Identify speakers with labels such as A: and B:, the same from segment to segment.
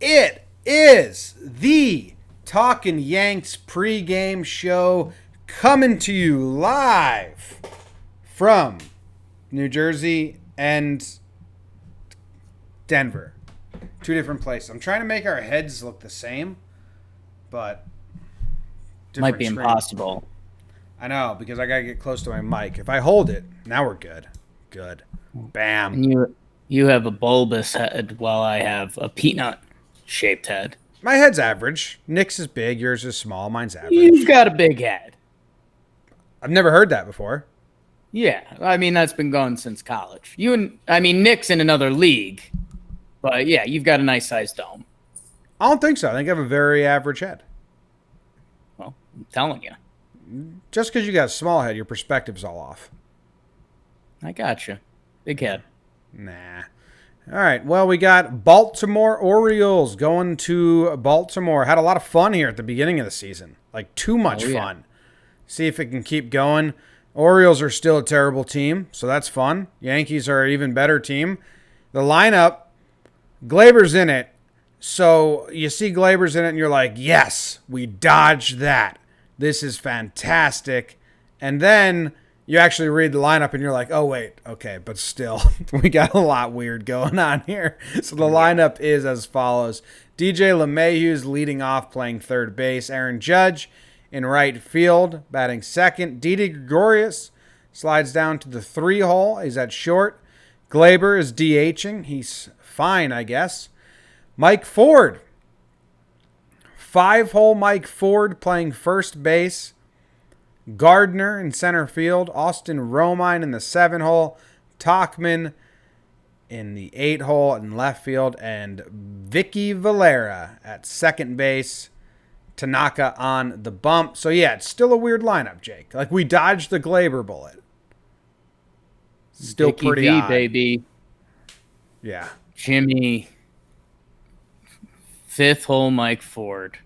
A: It is the Talkin Yanks pregame show coming to you live from New Jersey and Denver. Two different places. I'm trying to make our heads look the same, but
B: might be
A: screen.
B: impossible.
A: I know, because I got to get close to my mic. If I hold it, now we're good. Good. Bam.
B: And you have a bulbous head while I have a peanut-shaped head.
A: My head's average. Nick's is big. Yours is small. Mine's average.
B: You've got a big head.
A: I've never heard that before.
B: Yeah, I mean, that's been going since college. Nick's in another league. But, yeah, you've got a nice-sized dome.
A: I don't think so. I think I have a very average head.
B: Well, I'm telling you.
A: Just because you got a small head, your perspective's all off.
B: I got you. Big head.
A: Nah. All right. Well, we got Baltimore Orioles going to Baltimore. Had a lot of fun here at the beginning of the season. Like, too much fun. See if it can keep going. Orioles are still a terrible team, so that's fun. Yankees are an even better team. The lineup, Glaber's in it. So you see Glaber's in it, and you're like, yes, we dodged that. This is fantastic. And then you actually read the lineup and you're like, oh, wait, okay, but still, we got a lot weird going on here. So the lineup is as follows. DJ LeMahieu's leading off, playing third base. Aaron Judge in right field, batting second. Didi Gregorius slides down to the 3-hole. He's at short. Glaber is DHing. He's fine, I guess. Mike Ford. 5-hole Mike Ford playing first base. Gardner in center field. Austin Romine in the 7-hole. Talkin in the 8-hole in left field. And Vicky Valera at second base. Tanaka on the bump. So, yeah, it's still a weird lineup, Jake. Like, we dodged the Glaber bullet. Still
B: Vicky
A: pretty
B: V,
A: odd.
B: baby.
A: Yeah.
B: Jimmy. 5th-hole Mike Ford.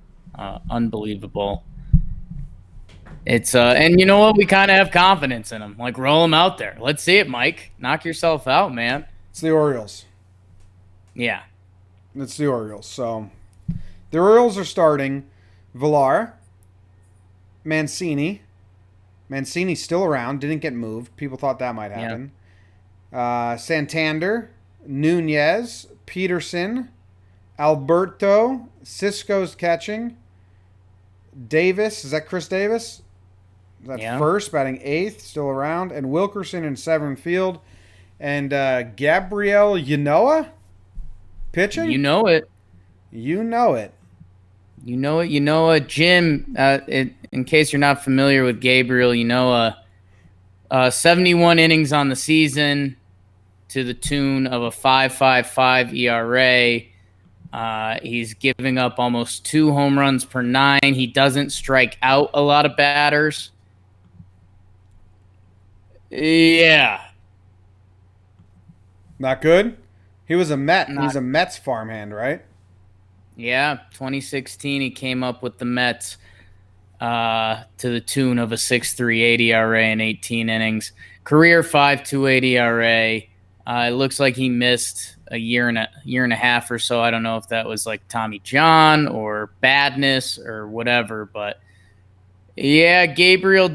B: Unbelievable. It's and you know what? We kind of have confidence in him. Like, roll him out there. Let's see it, Mike. Knock yourself out, man.
A: It's the Orioles.
B: Yeah.
A: It's the Orioles. So, the Orioles are starting Villar, Mancini. Mancini's still around. Didn't get moved. People thought that might happen. Yeah. Santander, Nunez, Peterson, Alberto, Cisco's catching. Davis, is that Chris Davis? That's first, batting 8th, still around. And Wilkerson in 7th field. And Gabriel Ynoa pitching?
B: You know it.
A: You know it.
B: You know it. Jim, in case you're not familiar with Gabriel Ynoa, 71 innings on the season to the tune of a 5.55 ERA. He's giving up almost 2 home runs per 9. He doesn't strike out a lot of batters. Yeah.
A: Not good? He was a Met. He's a Mets farmhand, right?
B: Yeah, 2016 he came up with the Mets to the tune of a 6.38 ERA in 18 innings. Career 5.28 ERA. It looks like he missed a year and a half or so. I don't know if that was like Tommy John or badness or whatever, but yeah, Gabriel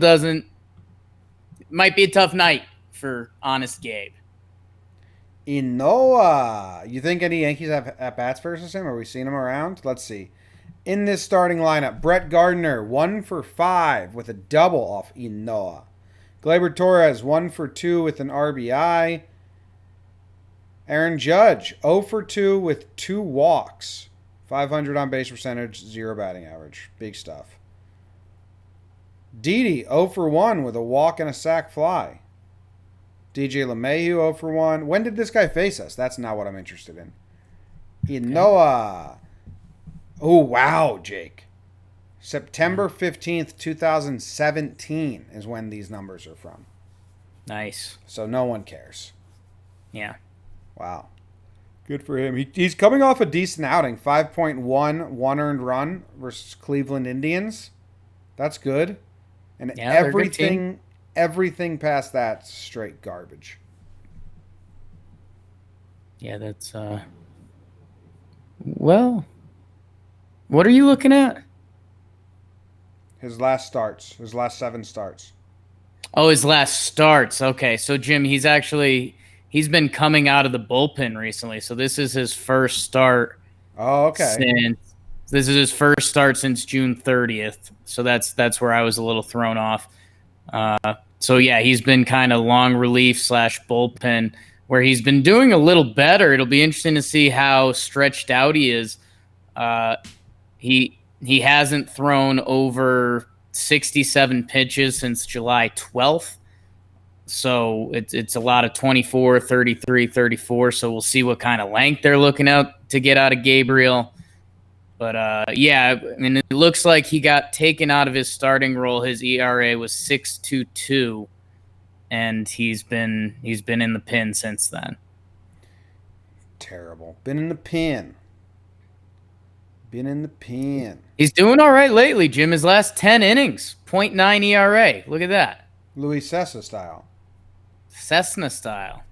B: might be a tough night for honest Gabe.
A: Inoa. You think any Yankees have at-bats versus him? Are we seeing him around? Let's see. In this starting lineup, Brett Gardner, 1 for 5 with a double off Inoa. Gleyber Torres, 1 for 2 with an RBI. Aaron Judge, 0 for 2 with 2 walks. 500 on base percentage, 0 batting average. Big stuff. Didi, 0 for 1 with a walk and a sac fly. DJ LeMahieu, 0 for 1. When did this guy face us? That's not what I'm interested in. Inoa. Oh, wow, Jake. September 15th, 2017 is when these numbers are from.
B: Nice.
A: So no one cares.
B: Yeah.
A: Wow. Good for him. He's coming off a decent outing. 5.1, 1 earned run versus Cleveland Indians. That's good. And
B: yeah,
A: everything past that's straight garbage.
B: Yeah, that's Well, what are you looking at?
A: His last starts. His last 7 starts.
B: Oh, his last starts. Okay, so Jim, he's been coming out of the bullpen recently. So
A: Oh, okay.
B: since this is his first start since June 30th. So that's where I was a little thrown off. So yeah, he's been kind of long relief slash bullpen where he's been doing a little better. It'll be interesting to see how stretched out he is. Uh, he hasn't thrown over 67 pitches since July 12th. So it's a lot of 24, 33, 34. So we'll see what kind of length they're looking out to get out of Gabriel. But yeah, I mean, it looks like he got taken out of his starting role. His ERA was 6.22, and he's been in the pin since then.
A: Terrible. Been in the pen. Been in the pen.
B: He's doing all right lately, Jim. His last 10 innings, .9 ERA. Look at that.
A: Louis Cessa style.
B: Cessna style.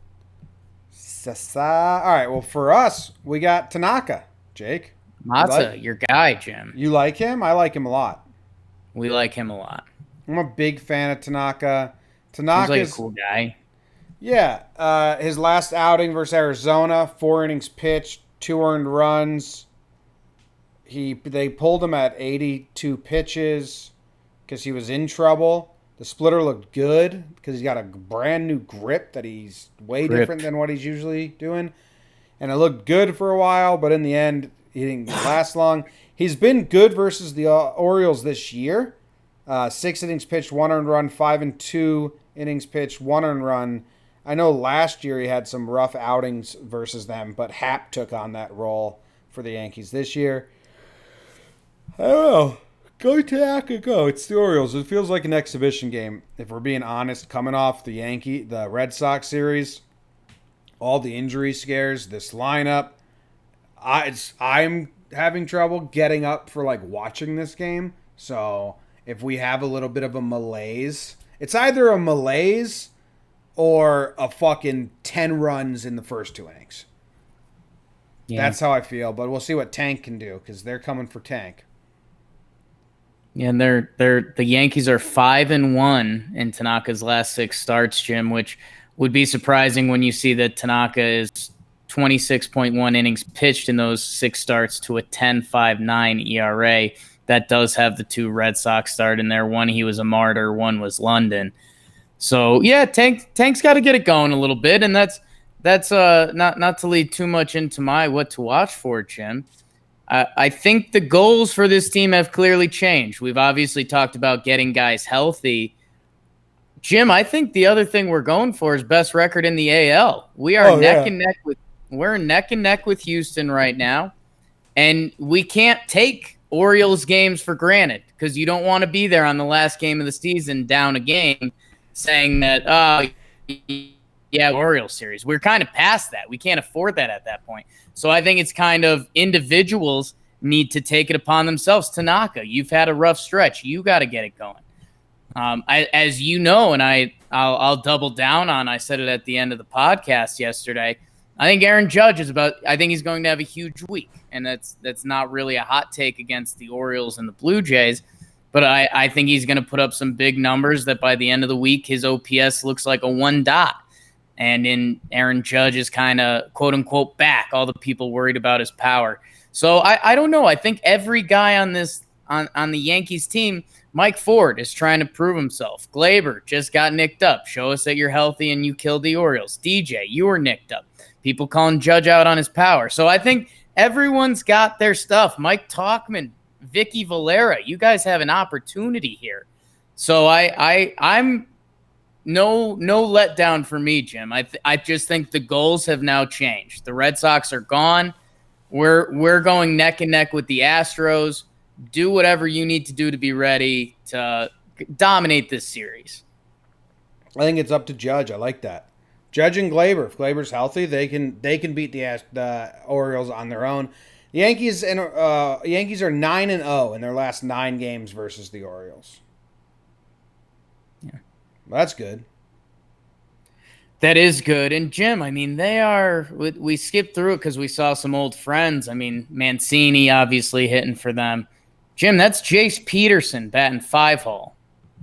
A: Cessa. All right. Well, for us, we got Tanaka. Jake.
B: Matza, your guy, Jim.
A: You like him? I like him a lot.
B: We like him a lot.
A: I'm a big fan of Tanaka.
B: Seems
A: Tanaka's
B: like a cool guy.
A: Yeah. His last outing versus Arizona, 4 innings pitched, 2 earned runs. They pulled him at 82 pitches because he was in trouble. The splitter looked good because he's got a brand new grip that he's way different than what he's usually doing. And it looked good for a while, but in the end, he didn't last long. He's been good versus the Orioles this year. 6 innings pitched, 1 earned run, 5 and 2 innings pitched, 1 earned run. I know last year he had some rough outings versus them, but Happ took on that role for the Yankees this year. I don't know. Go Tanaka, go. It's the Orioles. It feels like an exhibition game, if we're being honest, coming off the Red Sox series. All the injury scares, this lineup. I'm having trouble getting up for like watching this game. So if we have a little bit of a malaise, it's either a malaise or a fucking 10 runs in the first 2 innings. Yeah. That's how I feel. But we'll see what Tank can do because they're coming for Tank.
B: Yeah, and the Yankees are 5-1 in Tanaka's last 6 starts, Jim, which would be surprising when you see that Tanaka is 26.1 innings pitched in those 6 starts to a 10.59 ERA. That does have the 2 Red Sox start in there. One he was a martyr, one was London. So yeah, Tank's got to get it going a little bit, and that's not to lead too much into my what to watch for, Jim. I think the goals for this team have clearly changed. We've obviously talked about getting guys healthy. Jim, I think the other thing we're going for is best record in the AL. We are neck and neck with Houston right now, and we can't take Orioles games for granted because you don't want to be there on the last game of the season down a game saying that, yeah, Orioles series. We're kind of past that. We can't afford that at that point. So I think it's kind of individuals need to take it upon themselves. Tanaka, you've had a rough stretch. You got to get it going. As you know, and I'll double down on, I said it at the end of the podcast yesterday, I think Aaron Judge I think he's going to have a huge week. And that's not really a hot take against the Orioles and the Blue Jays. But I think he's going to put up some big numbers that by the end of the week, his OPS looks like a 1 dot. And in Aaron Judge is kind of, quote unquote, back. All the people worried about his power. So I don't know. I think every guy on the Yankees team, Mike Ford is trying to prove himself. Glaber just got nicked up. Show us that you're healthy and you killed the Orioles. DJ, you were nicked up. People calling Judge out on his power. So I think everyone's got their stuff. Mike Talkman, Vicky Valera, you guys have an opportunity here. So I'm no letdown for me, Jim. I just think the goals have now changed. The Red Sox are gone. We're going neck and neck with the Astros. Do whatever you need to do to be ready to dominate this series.
A: I think it's up to Judge. I like that. Judge and Glaber. If Glaber's healthy, they can beat the Orioles on their own. The Yankees are 9-0 in their last 9 games versus the Orioles.
B: Yeah,
A: that's good.
B: That is good. And Jim, I mean, we skipped through it because we saw some old friends. I mean, Mancini obviously hitting for them. Jim, that's Jace Peterson batting 5-hole,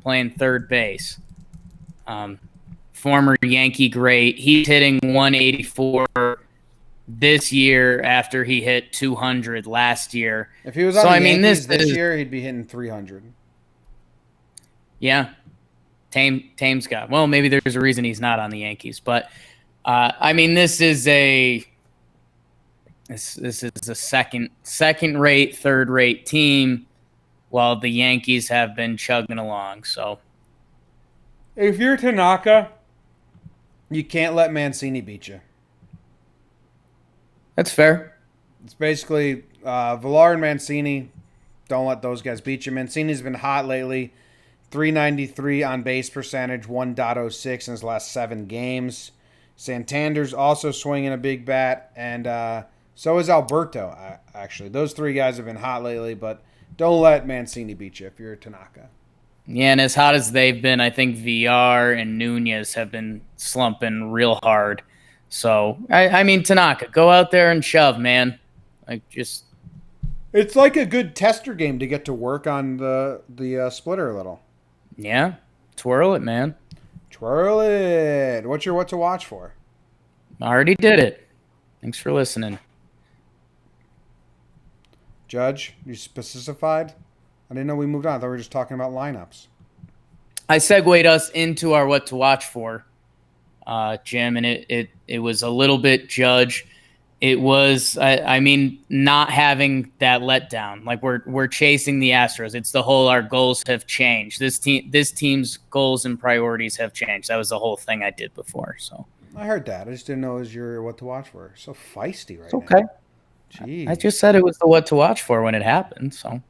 B: playing third base. Former Yankee great. He's hitting 184 this year after he hit 200 last year.
A: If he was on the Yankees this year, he'd be hitting 300.
B: Yeah. Tame's got. Well, maybe there's a reason he's not on the Yankees, but I mean, this is a second rate, third rate team, while the Yankees have been chugging along. So,
A: if you're Tanaka, you can't let Mancini beat you.
B: That's fair.
A: It's basically Villar and Mancini. Don't let those guys beat you. Mancini's been hot lately. 393 on base percentage, 1.06 in his last 7 games. Santander's also swinging a big bat, and so is Alberto, actually. Those 3 guys have been hot lately, but don't let Mancini beat you if you're Tanaka.
B: Yeah, and as hot as they've been, I think VR and Nunez have been slumping real hard. So, I mean, Tanaka, go out there and shove, man.
A: It's like a good tester game to get to work on the splitter a little.
B: Yeah, twirl it, man.
A: Twirl it. What's your what to watch for?
B: I already did it. Thanks for listening.
A: Judge, you specified? I didn't know we moved on. I thought we were just talking about lineups.
B: I segued us into our what to watch for, Jim, and it was a little bit Judge. It was, I mean, not having that letdown. Like we're chasing the Astros. It's the whole our goals have changed. This team's goals and priorities have changed. That was the whole thing I did before. So
A: I heard that. I just didn't know it was your what to watch for. So feisty right now.
B: Okay.
A: Jeez.
B: I just said it was the what to watch for when it happened. So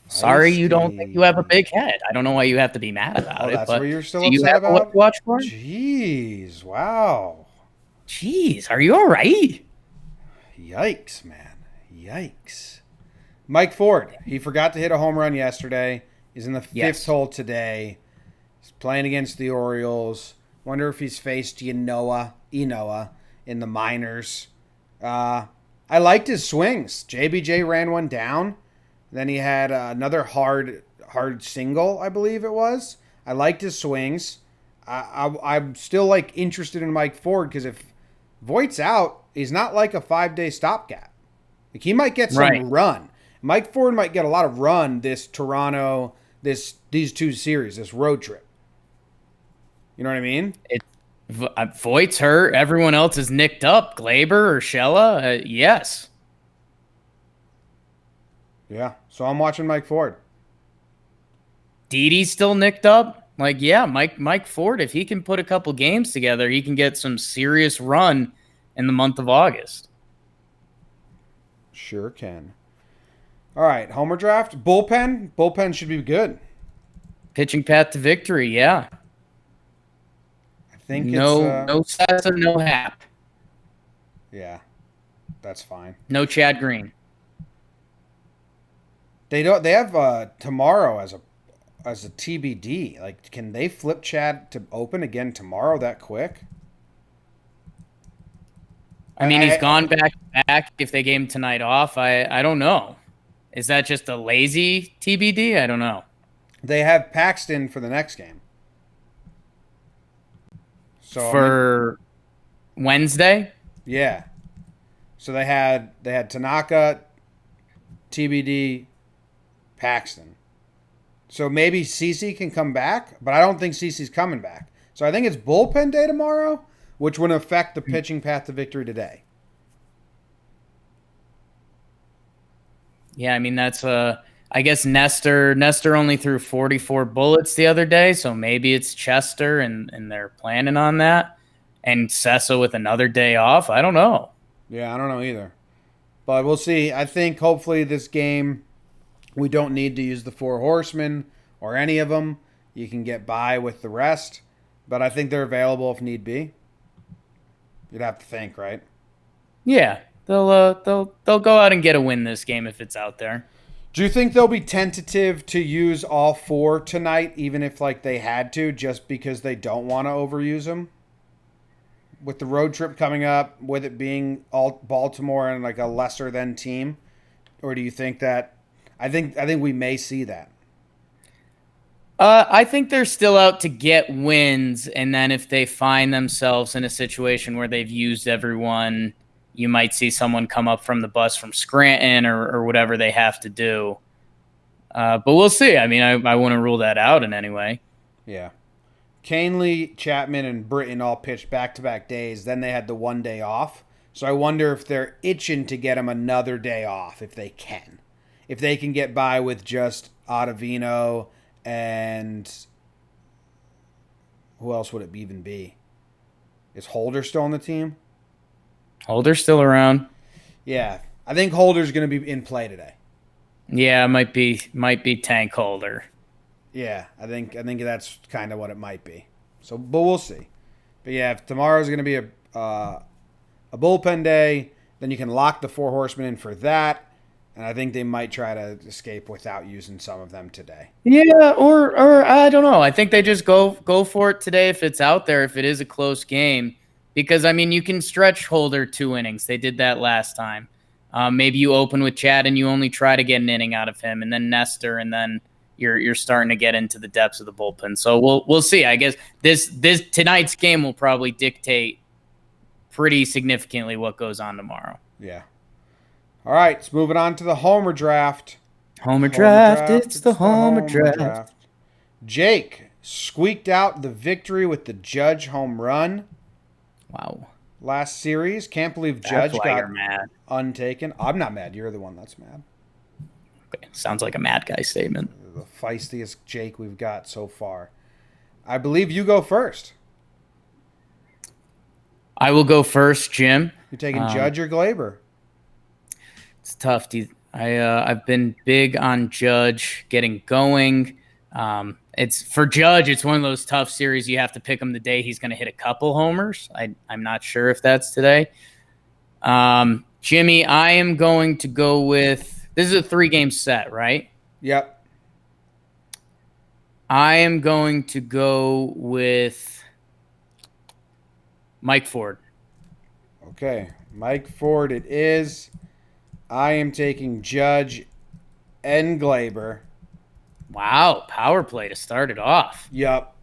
B: sorry you don't think you have a big head. I don't know why you have to be mad about it.
A: That's what you're still
B: do
A: upset
B: you have
A: about?
B: What to watch for?
A: Jeez. Wow.
B: Jeez. Are you all right?
A: Yikes, man. Yikes. Mike Ford, he forgot to hit a home run yesterday. He's in the 5th hole today. He's playing against the Orioles. Wonder if he's faced Enoa in the minors. I liked his swings. JBJ ran one down. Then he had another hard single, I believe it was. I liked his swings. I'm still interested in Mike Ford because if Voigt's out, he's not like a 5-day stopgap. Like he might get some run. Mike Ford might get a lot of run this Toronto, these 2 series, this road trip. You know what I mean?
B: Voigt's hurt. Everyone else is nicked up. Glaber, Urshela, yes.
A: Yeah, so I'm watching Mike Ford.
B: Didi's still nicked up. Mike Ford, if he can put a couple games together, he can get some serious run in the month of August.
A: Sure can. All right, homer draft. Bullpen should be good.
B: Pitching path to victory, yeah.
A: I think
B: no Sessa, no Hap.
A: Yeah, that's fine.
B: No Chad Green.
A: They have tomorrow as a TBD. Like, can they flip Chad to open again tomorrow that quick?
B: I mean, he's gone back. If they gave him tonight off, I don't know. Is that just a lazy TBD? I don't know.
A: They have Paxton for the next game. So
B: for Wednesday?
A: Yeah. So they had Tanaka, TBD, Paxton. So maybe CeCe can come back, but I don't think CeCe's coming back. So I think it's bullpen day tomorrow, which would affect the pitching path to victory today.
B: Yeah, I mean, that's I guess Nestor only threw 44 bullets the other day, so maybe it's Chester and they're planning on that. And Sessa with another day off. I don't know.
A: Yeah, I don't know either. But we'll see. I think hopefully this game, we don't need to use the 4 horsemen or any of them. You can get by with the rest. But I think they're available if need be. You'd have to think, right?
B: Yeah, they'll go out and get a win this game if it's out there.
A: Do you think they'll be tentative to use all 4 tonight, even if they had to, just because they don't want to overuse them? with the road trip coming up, with it being all Baltimore and like a lesser than team, or do you think that? I think we may see that.
B: I think they're still out to get wins, and then if they find themselves in a situation where they've used everyone, you might see someone come up from the bus from Scranton or whatever they have to do. But we'll see. I mean, I wouldn't rule that out in any way.
A: Yeah. Canley, Chapman, and Britton all pitched back-to-back days. Then they had the 1 day off. So I wonder if they're itching to get him another day off if they can. If they can get by with just Ottavino and who else would it even be? Is Holder still on the team?
B: Holder's still around.
A: Yeah. I think Holder's going to be in play today.
B: Yeah, might be Tank Holder.
A: Yeah, I think that's kind of what it might be. So, but we'll see. But yeah, if tomorrow's going to be a bullpen day, then you can lock the four horsemen in for that. And I think they might try to escape without using some of them today.
B: Yeah, or I don't know. I think they just go for it today if it's out there, if it is a close game. Because, I mean, you can stretch Holder 2 innings. They did that last time. Maybe you open with Chad and you only try to get an inning out of him, and then Nestor, and then you're starting to get into the depths of the bullpen. So we'll see. I guess this tonight's game will probably dictate pretty significantly what goes on tomorrow.
A: Yeah. All right, let's move it on to the Homer draft.
B: Homer draft. It's the Homer draft.
A: Jake squeaked out the victory with the Judge home run.
B: Wow.
A: Last series. Can't believe Judge got
B: mad.
A: Untaken. I'm not mad. You're the one that's mad.
B: Okay. Sounds like a mad guy statement.
A: The feistiest Jake we've got so far. I believe you go first.
B: I will go first, Jim.
A: You're taking Judge or Glaber?
B: It's tough, dude. I've been big on Judge getting going. It's for Judge. It's one of those tough series. You have to pick him the day he's going to hit a couple homers. I'm not sure if that's today. Jimmy, I am going to go with. This is a 3-game set, right?
A: Yep.
B: I am going to go with Mike Ford.
A: Okay, Mike Ford. It is. I am taking Judge and Glaber.
B: Wow, power play to start it off.
A: Yep.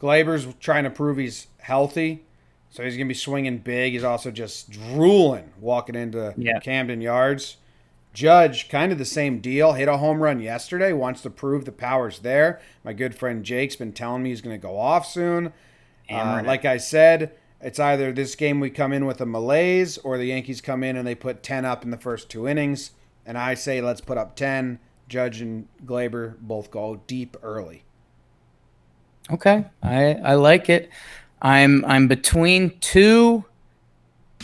A: Glaber's trying to prove he's healthy, so he's going to be swinging big. He's also just drooling walking into Camden Yards. Judge, kind of the same deal. Hit a home run yesterday. Wants to prove the power's there. My good friend Jake's been telling me he's going to go off soon. Like I said, it's either this game we come in with a malaise or the Yankees come in and they put 10 up in the first 2 innings. And I say let's put up 10. Judge and Glaber both go deep early.
B: Okay, I like it. I'm between two.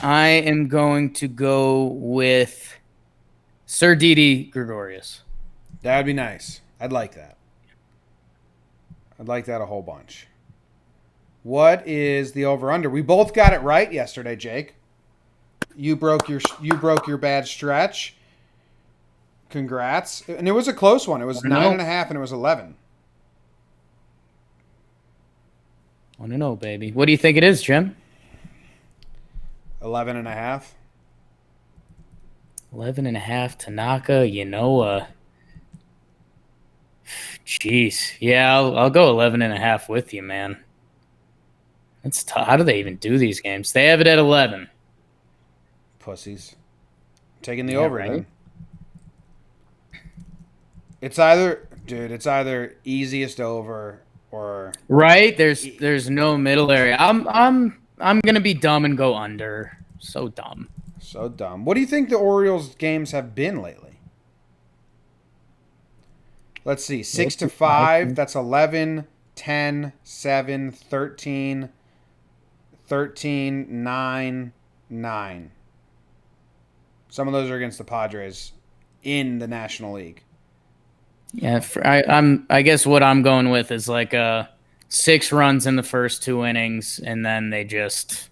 B: I am going to go with Sir Didi Gregorius.
A: That would be nice. I'd like that. I'd like that a whole bunch. What is the over/under? We both got it right yesterday, Jake. You broke your bad stretch. Congrats. And it was a close one. It was 9.5 and it was 11.
B: I want to know, baby. What do you think it is, Jim?
A: 11.5.
B: 11.5. Tanaka, jeez. Yeah, I'll go 11.5 with you, man. It's tough. How do they even do these games? They have it at 11.
A: Pussies. Taking the over, right? Then. It's either easiest over or
B: right. There's no middle area. I'm gonna be dumb and go under. So dumb.
A: So dumb. What do you think the Orioles games have been lately? Let's see. 6-5. That's 11, 10, 7, 13, 13, 9, 9. Some of those are against the Padres in the National League.
B: Yeah, I guess what I'm going with is like 6 runs in the first 2 innings, and then they just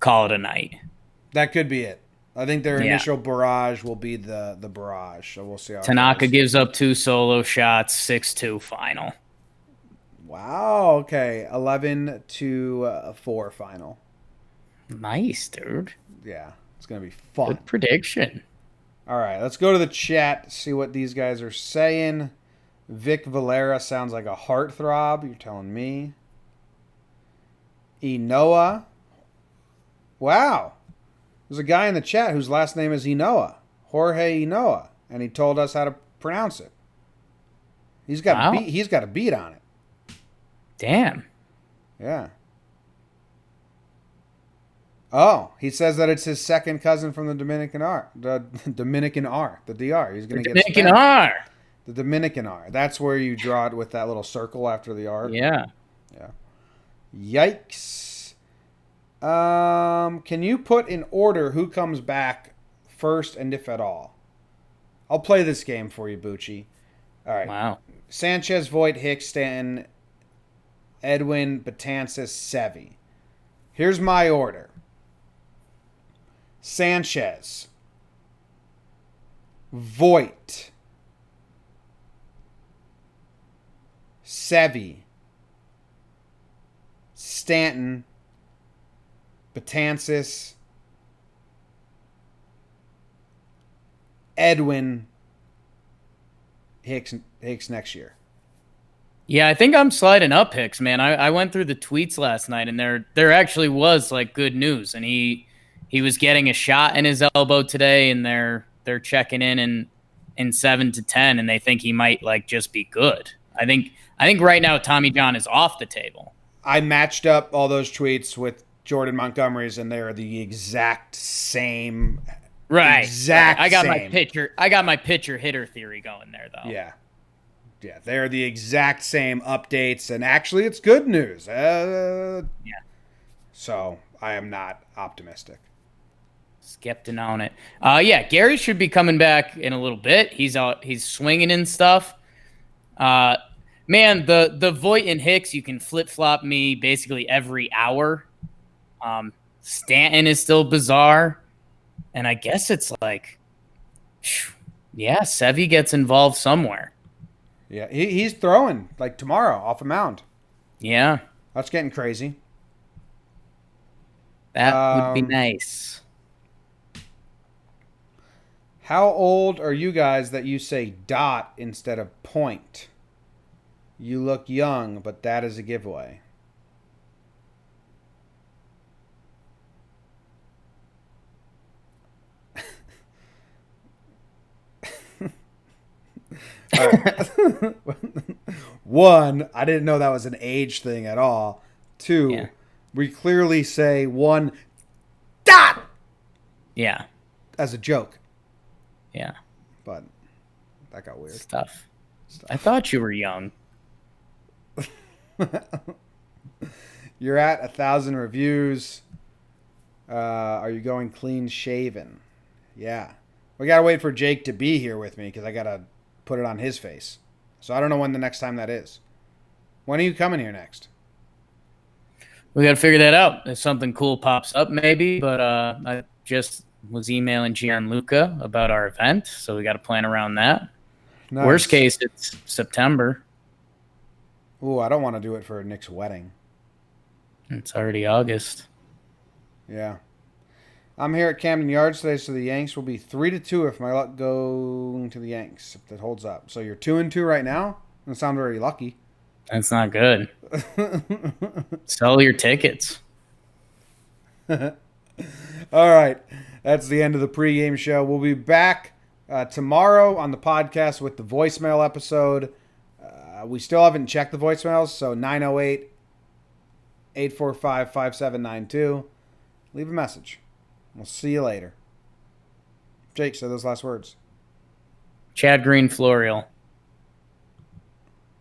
B: call it a night.
A: That could be it. I think their initial barrage will be the barrage. So we'll see how
B: Tanaka gives up 2 solo shots, 6-2 final.
A: Wow. Okay. 11-4 final.
B: Nice, dude.
A: Yeah. It's going to be fun.
B: Good prediction.
A: All right. Let's go to the chat, see what these guys are saying. Vic Valera sounds like a heartthrob. You're telling me. Enoa. Wow. There's a guy in the chat whose last name is Enoa. Jorge Enoa. And he told us how to pronounce it. He's got a beat on it.
B: Damn.
A: Yeah. Oh, he says that it's his second cousin from the Dominican R. The Dominican R. The DR. He's going to get
B: Dominican R.
A: The Dominican R. That's where you draw it with that little circle after the R.
B: Yeah.
A: Yeah. Yikes. Can you put in order who comes back first and if at all? I'll play this game for you, Bucci. All right.
B: Wow.
A: Sanchez, Voit, Hicks, Stanton, Edwin, Betances, Sevy. Here's my order. Sanchez, Voit, Sevy, Stanton, Betances, Edwin, Hicks next year.
B: Yeah, I think I'm sliding up Hicks, man. I went through the tweets last night, and there actually was like good news, and he was getting a shot in his elbow today, and they're checking in 7 to 10, and they think he might like just be good. I think right now Tommy John is off the table.
A: I matched up all those tweets with Jordan Montgomery's, and they are the exact same.
B: Right.
A: Exact.
B: I got
A: same.
B: my pitcher hitter theory going there though.
A: Yeah. Yeah, they're the exact same updates, and actually, it's good news.
B: Yeah.
A: So I am not optimistic.
B: Skeptic on it. Yeah, Gary should be coming back in a little bit. He's swinging and stuff. Man, the Voit and Hicks, you can flip flop me basically every hour. Stanton is still bizarre, and I guess it's like, yeah, Sevy gets involved somewhere.
A: Yeah, he's throwing like tomorrow off a mound.
B: Yeah,
A: That's getting crazy.
B: that would be nice.
A: How old are you guys that you say dot instead of point? You look young, but that is a giveaway. All right. One, I didn't know that was an age thing at all. Two,
B: Yeah.
A: we clearly say one dot
B: Yeah,
A: as a joke,
B: yeah,
A: but that got weird.
B: stuff. I thought you were young.
A: You're at 1,000 reviews. Are you going clean shaven? Yeah. We got to wait for Jake to be here with me because I got to put it on his face. So I don't know when the next time that is. When are you coming here next?
B: We got to figure that out. If something cool pops up, maybe. But I just was emailing Gianluca about our event, so we got to plan around that.
A: Nice.
B: Worst case, it's September.
A: Ooh, I don't want to do it for Nick's wedding.
B: It's already August.
A: Yeah. I'm here at Camden Yards today, so the Yanks will be 3-2 if my luck going to the Yanks, if that holds up. So you're 2-2 right now? Doesn't sound very lucky.
B: That's not good. Sell your tickets.
A: All right. That's the end of the pregame show. We'll be back tomorrow on the podcast with the voicemail episode. We still haven't checked the voicemails, so 908-845-5792. Leave a message. We'll see you later. Jake, say those last words.
B: Chad Green Florial.